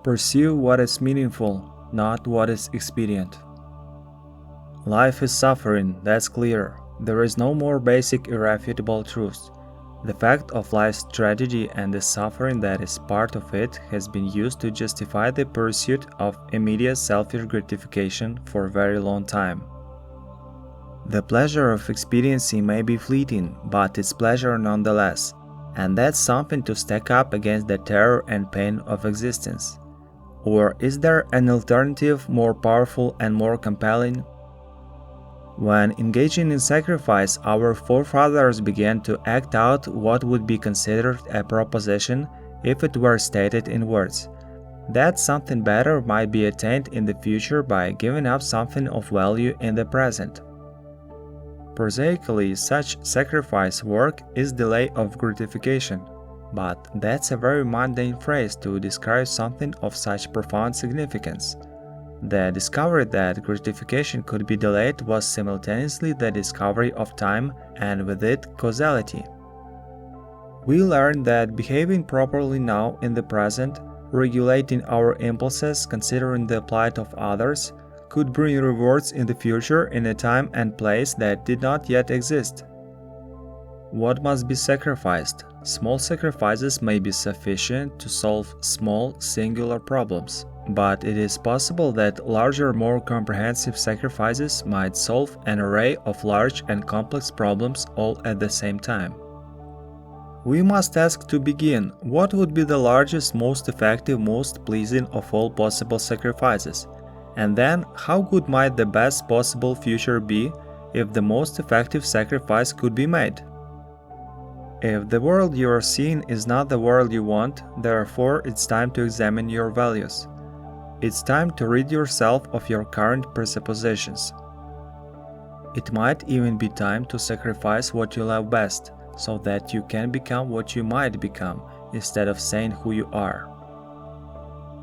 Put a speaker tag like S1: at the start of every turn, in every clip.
S1: Pursue what is meaningful, not what is expedient. Life is suffering, that's clear. There is no more basic irrefutable truth. The fact of life's tragedy and the suffering that is part of it has been used to justify the pursuit of immediate selfish gratification for a very long time. The pleasure of experiencing may be fleeting, but it's pleasure nonetheless, and that's something to stack up against the terror and pain of existence. Or is there an alternative more powerful and more compelling? When engaging in sacrifice, our forefathers began to act out what would be considered a proposition if it were stated in words. That something better might be attained in the future by giving up something of value in the present. Prosaically, such sacrifice work is delay of gratification, but that's a very mundane phrase to describe something of such profound significance. The discovery that gratification could be delayed was simultaneously the discovery of time and with it causality. We learned that behaving properly now in the present, regulating our impulses, considering the plight of others, could bring rewards in the future in a time and place that did not yet exist. What must be sacrificed? Small sacrifices may be sufficient to solve small, singular problems. But it is possible that larger, more comprehensive sacrifices might solve an array of large and complex problems all at the same time. We must ask to begin, what would be the largest, most effective, most pleasing of all possible sacrifices? And then, how good might the best possible future be if the most effective sacrifice could be made? If the world you are seeing is not the world you want, therefore it's time to examine your values. It's time to rid yourself of your current presuppositions. It might even be time to sacrifice what you love best, so that you can become what you might become, instead of saying who you are.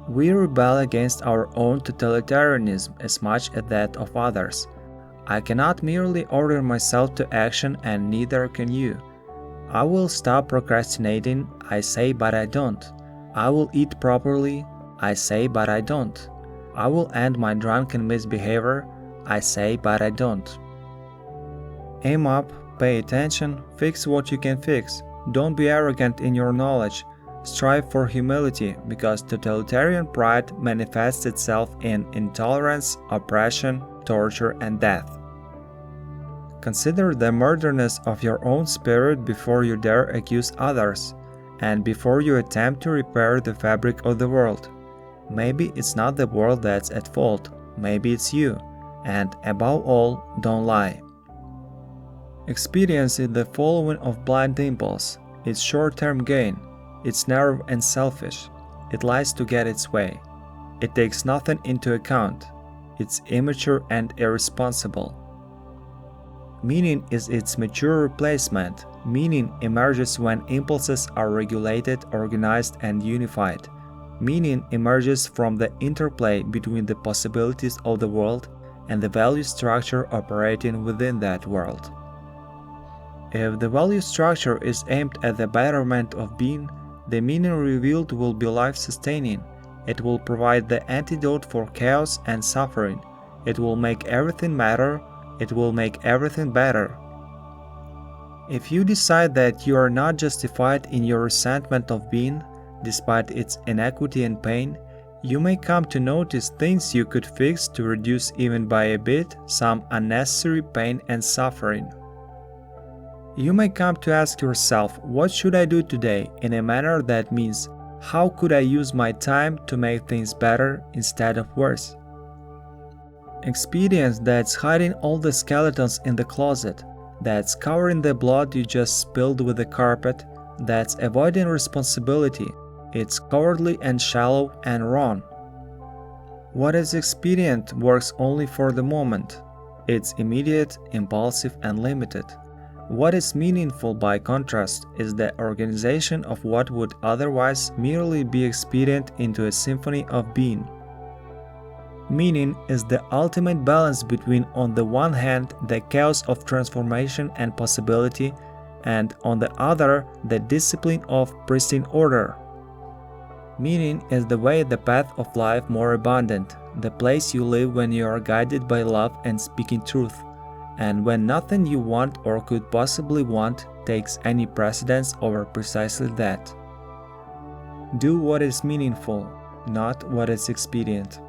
S1: We rebel against our own totalitarianism as much as that of others. I cannot merely order myself to action, and neither can you. I will stop procrastinating, I say, but I don't. I will eat properly, I say, but I don't. I will end my drunken misbehavior, I say, but I don't. Aim up, pay attention, fix what you can fix. Don't be arrogant in your knowledge. Strive for humility, because totalitarian pride manifests itself in intolerance, oppression, torture, and death. Consider the murderous of your own spirit before you dare accuse others, and before you attempt to repair the fabric of the world. Maybe it's not the world that's at fault, maybe it's you, and above all, don't lie. Experience is the following of blind impulse. It's short-term gain, it's narrow and selfish, it lies to get its way. It takes nothing into account, it's immature and irresponsible. Meaning is its mature replacement. Meaning emerges when impulses are regulated, organized, and unified. Meaning emerges from the interplay between the possibilities of the world and the value structure operating within that world. If the value structure is aimed at the betterment of being, the meaning revealed will be life-sustaining. It will provide the antidote for chaos and suffering. It will make everything matter. It will make everything better. If you decide that you are not justified in your resentment of being, despite its inequity and pain, you may come to notice things you could fix to reduce even by a bit some unnecessary pain and suffering. You may come to ask yourself, what should I do today, in a manner that means, how could I use my time to make things better instead of worse? Experience that's hiding all the skeletons in the closet, that's covering the blood you just spilled with the carpet, that's avoiding responsibility. It's cowardly and shallow and wrong. What is expedient works only for the moment. It's immediate, impulsive, and limited. What is meaningful, by contrast, is the organization of what would otherwise merely be expedient into a symphony of being. Meaning is the ultimate balance between, on the one hand, the chaos of transformation and possibility, and on the other, the discipline of pristine order. Meaning is the way, the path of life more abundant, the place you live when you are guided by love and speaking truth, and when nothing you want or could possibly want takes any precedence over precisely that. Do what is meaningful, not what is expedient.